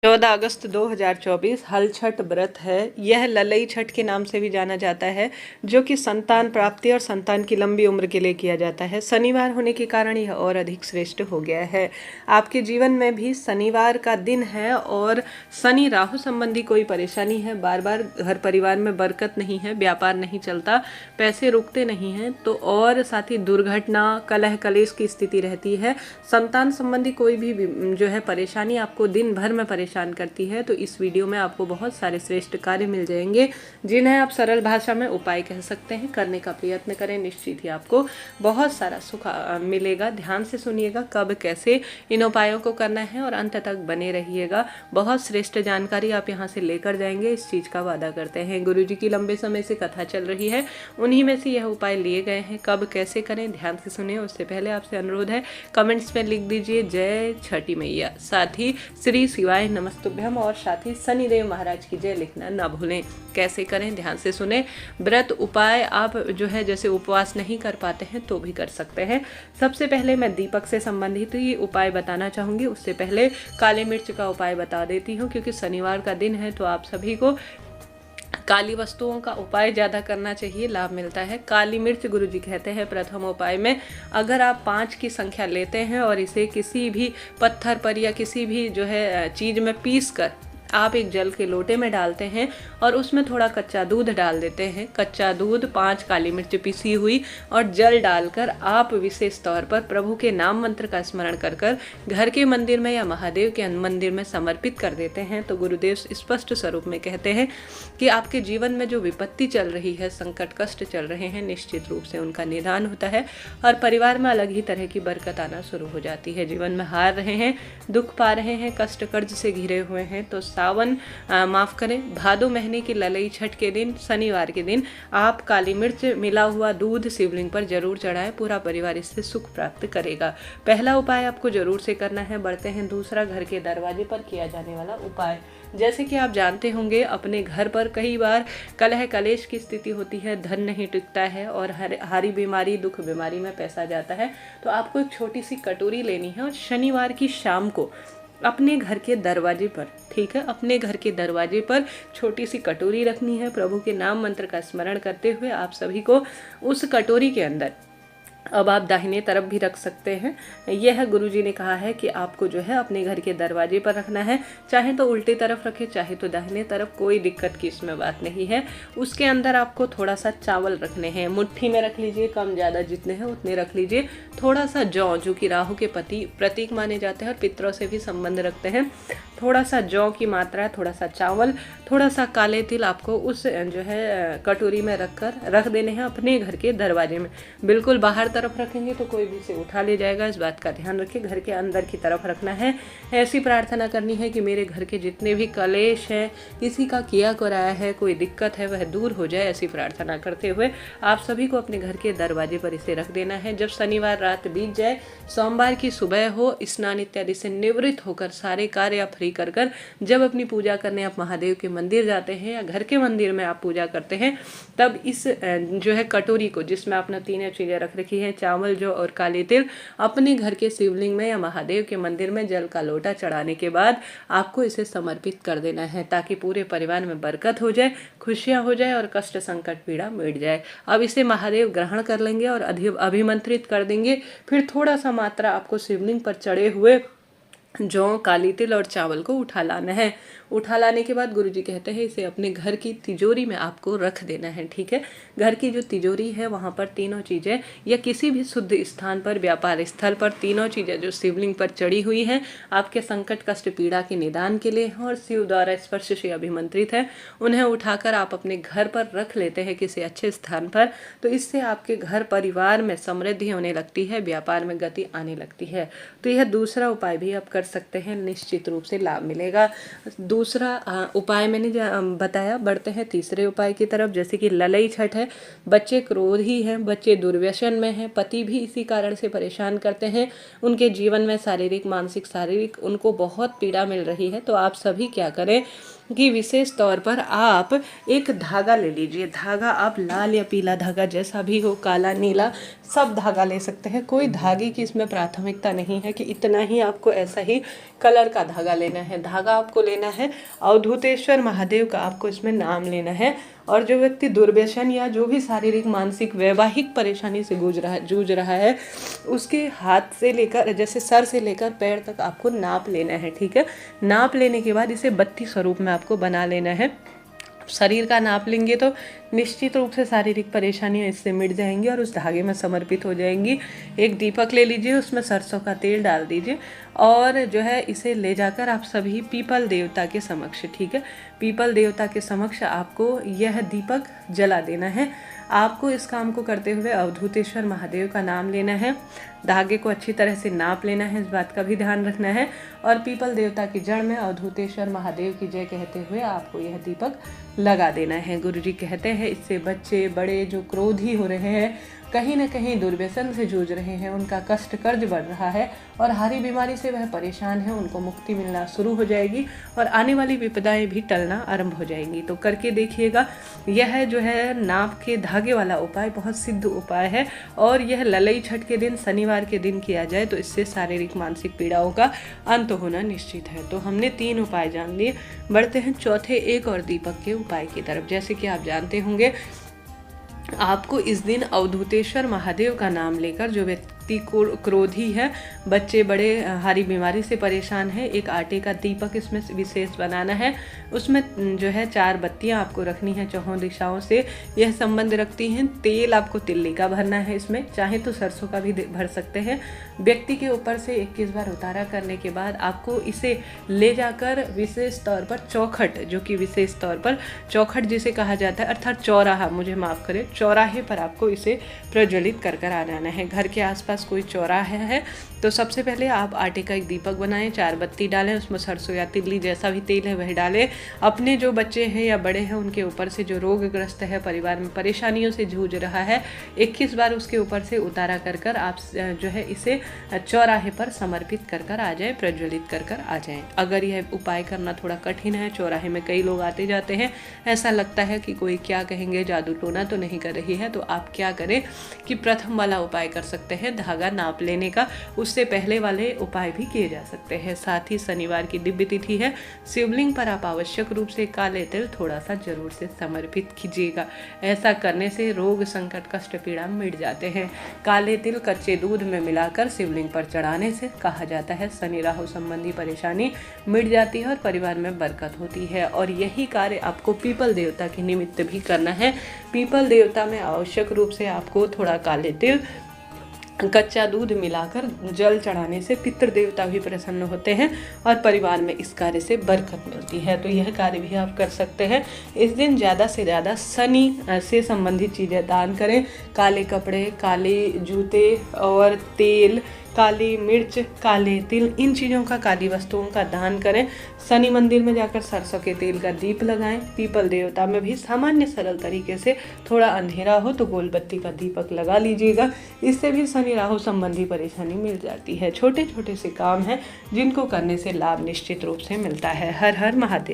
14 अगस्त 2024 हल छठ व्रत है। यह ललई छठ के नाम से भी जाना जाता है, जो कि संतान प्राप्ति और संतान की लंबी उम्र के लिए किया जाता है। शनिवार होने के कारण यह और अधिक श्रेष्ठ हो गया है। आपके जीवन में भी शनिवार का दिन है और शनि राहु संबंधी कोई परेशानी है, बार बार घर परिवार में बरकत नहीं है, व्यापार नहीं चलता, पैसे रुकते नहीं हैं, तो और साथ ही दुर्घटना, कलह कलेश की स्थिति रहती है। संतान संबंधी कोई भी जो है परेशानी आपको दिन भर में परेशान करती है, तो इस वीडियो में आपको बहुत सारे श्रेष्ठ कार्य मिल जाएंगे, जिन्हें आप सरल भाषा में उपाय कह सकते हैं। करने का प्रयत्न करें, निश्चित ही आपको बहुत सारा सुख मिलेगा। ध्यान से सुनिएगा कब कैसे इन उपायों को करना है और अंत तक बने रहिएगा। बहुत श्रेष्ठ जानकारी आप यहाँ से लेकर जाएंगे, इस चीज का वादा करते हैं। गुरु जी की लंबे समय से कथा चल रही है, उन्हीं में से यह उपाय लिए गए हैं। कब कैसे करें, ध्यान से सुनिए। उससे पहले आपसे अनुरोध है, कमेंट्स में लिख दीजिए जय छठी मैया, साथ ही श्री शिवाय नमस्तुभ्यम और साथ ही शनिदेव महाराज की जय लिखना ना भूलें। कैसे करें, ध्यान से सुने। व्रत उपाय आप जो है जैसे उपवास नहीं कर पाते हैं तो भी कर सकते हैं। सबसे पहले मैं दीपक से संबंधित ही उपाय बताना चाहूँगी। उससे पहले काली मिर्च का उपाय बता देती हूँ, क्योंकि शनिवार का दिन है तो आप सभी को काली वस्तुओं का उपाय ज़्यादा करना चाहिए, लाभ मिलता है। काली मिर्च गुरुजी कहते हैं प्रथम उपाय में, अगर आप 5 की संख्या लेते हैं और इसे किसी भी पत्थर पर या किसी भी जो है चीज़ में पीस कर आप एक जल के लोटे में डालते हैं और उसमें थोड़ा कच्चा दूध डाल देते हैं। कच्चा दूध, 5 काली मिर्च पिसी हुई और जल डालकर आप विशेष तौर पर प्रभु के नाम मंत्र का स्मरण कर कर घर के मंदिर में या महादेव के मंदिर में समर्पित कर देते हैं, तो गुरुदेव स्पष्ट स्वरूप में कहते हैं कि आपके जीवन में जो विपत्ति चल रही है, संकट कष्ट चल रहे हैं, निश्चित रूप से उनका निदान होता है और परिवार में अलग ही तरह की बरकत आना शुरू हो जाती है। जीवन में हार रहे हैं, दुख पा रहे हैं, कष्ट कर्ज से घिरे हुए हैं, तो सावन माफ करें भादो महीने की ललई छठ के दिन, शनिवार के दिन आप काली मिर्च मिला हुआ दूध शिवलिंग पर जरूर चढ़ाएं। पूरा परिवार इससे सुख प्राप्त करेगा। पहला उपाय आपको जरूर से करना है। बढ़ते हैं दूसरा, घर के दरवाजे पर किया जाने वाला उपाय। जैसे कि आप जानते होंगे, अपने घर पर कई बार कलह कलेश की स्थिति होती है, धन नहीं टिकता है और हारी बीमारी, दुख बीमारी में पैसा जाता है। तो आपको एक छोटी सी कटोरी लेनी है और शनिवार की शाम को अपने घर के दरवाजे पर, ठीक है, अपने घर के दरवाजे पर छोटी सी कटोरी रखनी है। प्रभु के नाम मंत्र का स्मरण करते हुए आप सभी को उस कटोरी के अंदर, अब आप दाहिने तरफ भी रख सकते हैं, यह गुरुजी ने कहा है कि आपको जो है अपने घर के दरवाजे पर रखना है। चाहे तो उल्टी तरफ रखें, चाहे तो दाहिने तरफ, कोई दिक्कत की इसमें बात नहीं है। उसके अंदर आपको थोड़ा सा चावल रखने हैं, मुट्ठी में रख लीजिए, कम ज़्यादा जितने हैं उतने रख लीजिए। थोड़ा सा जौ, जो कि राहु के प्रतीक माने जाते हैं और पितरों से भी संबंध रखते हैं, थोड़ा सा जौ की मात्रा, थोड़ा सा चावल, थोड़ा सा काले तिल आपको उस जो है कटोरी में रख देने हैं अपने घर के दरवाजे में। बिल्कुल बाहर तरफ रखेंगे तो कोई भी इसे उठा ले जाएगा, इस बात का ध्यान रखिए। घर के अंदर की तरफ रखना है। ऐसी प्रार्थना करनी है कि मेरे घर के जितने भी कलेश हैं, किसी का किया कराया है, कोई दिक्कत है, वह दूर हो जाए। ऐसी प्रार्थना करते हुए आप सभी को अपने घर के दरवाजे पर इसे रख देना है। जब शनिवार रात बीत जाए, सोमवार की सुबह हो, स्नान इत्यादि से निवृत्त होकर, सारे कार्य आप फ्री कर जब अपनी पूजा करने आप महादेव के मंदिर जाते हैं या घर के मंदिर में आप पूजा करते हैं, तब इस जो है कटोरी को, जिसमें आपने तीनों चीजें रख रखी हैं, चावल, जौ और काले तिल, अपने घर के शिवलिंग में या महादेव के मंदिर में जल का लोटा चढ़ाने के बाद आपको इसे समर्पित कर देना है, ताकि पूरे परिवार में बरकत हो जाए, खुशियां हो जाए और कष्ट संकट पीड़ा मिट जाए। अब इसे महादेव ग्रहण कर लेंगे और अभिमंत्रित कर देंगे। फिर थोड़ा सा मात्रा आपको शिवलिंग पर चढ़े हुए जौ, काली तिल और चावल को उठा लाना है। उठा लाने के बाद गुरुजी कहते हैं इसे अपने घर की तिजोरी में आपको रख देना है, ठीक है। घर की जो तिजोरी है वहाँ पर तीनों चीज़ें, या किसी भी शुद्ध स्थान पर, व्यापार स्थल पर, तीनों चीज़ें जो शिवलिंग पर चढ़ी हुई हैं, आपके संकट कष्ट पीड़ा के निदान के लिए और शिव द्वारा स्पर्श से अभिमंत्रित है, उन्हें उठाकर आप अपने घर पर रख लेते हैं किसी अच्छे स्थान पर। तो इससे आपके घर परिवार में समृद्धि होने लगती है, व्यापार में गति आने लगती है। तो यह दूसरा उपाय भी आप कर सकते हैं, निश्चित रूप से लाभ मिलेगा। दूसरा उपाय मैंने बताया। बढ़ते हैं तीसरे उपाय की तरफ। जैसे कि ललई छठ है, बच्चे क्रोधी हैं, बच्चे दुर्व्यसन में हैं, पति भी इसी कारण से परेशान करते हैं, उनके जीवन में शारीरिक मानसिक शारीरिक उनको बहुत पीड़ा मिल रही है। तो आप सभी क्या करें, कि विशेष तौर पर आप एक धागा ले लीजिए। धागा आप लाल या पीला धागा जैसा भी हो, काला नीला सब धागा ले सकते हैं। कोई धागे की इसमें प्राथमिकता नहीं है कि इतना ही आपको ऐसा ही कलर का धागा लेना है। धागा आपको लेना है अवधूतेश्वर महादेव का, आपको इसमें नाम लेना है। और जो व्यक्ति दुर्व्यसन या जो भी शारीरिक मानसिक वैवाहिक परेशानी से जूझ रहा है उसके हाथ से लेकर, जैसे सर से लेकर पैर तक आपको नाप लेना है। ठीक है, नाप लेने के बाद इसे 32 स्वरूप में आपको बना लेना है। शरीर का नाप लेंगे तो निश्चित रूप से शारीरिक परेशानियां इससे मिट जाएंगी और उस धागे में समर्पित हो जाएंगी। एक दीपक ले लीजिए, उसमें सरसों का तेल डाल दीजिए और जो है इसे ले जाकर आप सभी पीपल देवता के समक्ष, ठीक है, पीपल देवता के समक्ष आपको यह दीपक जला देना है। आपको इस काम को करते हुए अवधूतेश्वर महादेव का नाम लेना है, धागे को अच्छी तरह से नाप लेना है, इस बात का भी ध्यान रखना है। और पीपल देवता की जड़ में अवधूतेश्वर महादेव की जय कहते हुए आपको यह दीपक लगा देना है। गुरुजी कहते हैं इससे बच्चे बड़े जो क्रोधी हो रहे हैं, कहीं ना कहीं दुर्व्यसन से जूझ रहे हैं, उनका कष्ट कर्ज बढ़ रहा है और हारी बीमारी से वह परेशान है, उनको मुक्ति मिलना शुरू हो जाएगी और आने वाली विपदाएं भी टलना आरंभ हो जाएंगी। तो करके देखिएगा। यह जो है नाप के धागे वाला उपाय बहुत सिद्ध उपाय है और यह ललई छठ के दिन, शनिवार के दिन किया जाए तो इससे शारीरिक मानसिक पीड़ाओं का अंत होना निश्चित है। तो हमने 3 उपाय जान लिए, बढ़ते हैं चौथे एक और दीपक के उपाय की तरफ। जैसे कि आप जानते होंगे आपको इस दिन अवधूतेश्वर महादेव का नाम लेकर, जो व्यक्ति क्रोधी है, बच्चे बड़े हारी बीमारी से परेशान है, एक आटे का दीपक इसमें विशेष बनाना है। उसमें जो है 4 बत्तियां आपको रखनी है चौहों दिशाओं से, यह संबंध रखती हैं। तेल आपको तिल्ली का भरना है, इसमें चाहे तो सरसों का भी भर सकते हैं। व्यक्ति के ऊपर से 21 बार उतारा करने के बाद आपको इसे ले जाकर विशेष तौर पर चौखट, जो कि विशेष तौर पर चौखट जिसे कहा जाता है अर्थात चौराहा, मुझे माफ़ करें, चौराहे पर आपको इसे प्रज्वलित कर आ जाना है। घर के आसपास कोई चौराहा है तो सबसे पहले आप आटे का एक दीपक बनाएं, 4 बत्ती डालें, उसमें सरसों या तिल्ली जैसा भी तेल है वह डालें। अपने जो बच्चे हैं या बड़े हैं उनके ऊपर से, जो रोगग्रस्त है, परिवार में परेशानियों से जूझ रहा है, 21 बार उसके ऊपर से उतारा कर आप जो है इसे चौराहे पर समर्पित कर आ जाए, प्रज्वलित कर आ जाएं। अगर यह उपाय करना थोड़ा कठिन है, चौराहे में कई लोग आते जाते हैं, ऐसा लगता है कि कोई क्या कहेंगे, जादू टोना तो नहीं कर रही है, तो आप क्या करें कि प्रथम वाला उपाय कर सकते हैं, धागा नाप लेने का। उससे पहले वाले उपाय भी किए जा सकते हैं। साथ ही शनिवार की दिव्य तिथि है, शिवलिंग पर आप आवश्यक रूप से काले तिल थोड़ा सा जरूर से समर्पित कीजिएगा। ऐसा करने से रोग संकट कष्ट पीड़ा मिट जाते हैं। काले तिल कच्चे दूध में मिलाकर शिवलिंग पर चढ़ाने से कहा जाता है शनि राहु संबंधी परेशानी मिट जाती है और परिवार में बरकत होती है। और यही कार्य आपको पीपल देवता के निमित्त भी करना है। पीपल देवता में आवश्यक रूप से आपको थोड़ा काले तिल, कच्चा दूध मिलाकर जल चढ़ाने से पितृ देवता भी प्रसन्न होते हैं और परिवार में इस कार्य से बरकत मिलती है। तो यह कार्य भी आप कर सकते हैं। इस दिन ज़्यादा से ज़्यादा शनि से संबंधित चीज़ें दान करें। काले कपड़े, काले जूते और तेल, काली मिर्च, काले तिल, इन चीज़ों का, काली वस्तुओं का दान करें। शनि मंदिर में जाकर सरसों के तेल का दीप लगाएं। पीपल देवता में भी सामान्य सरल तरीके से, थोड़ा अंधेरा हो तो गोल बत्ती का दीपक लगा लीजिएगा। इससे भी शनि राहु संबंधी परेशानी मिल जाती है। छोटे छोटे से काम हैं जिनको करने से लाभ निश्चित रूप से मिलता है। हर हर महादेव।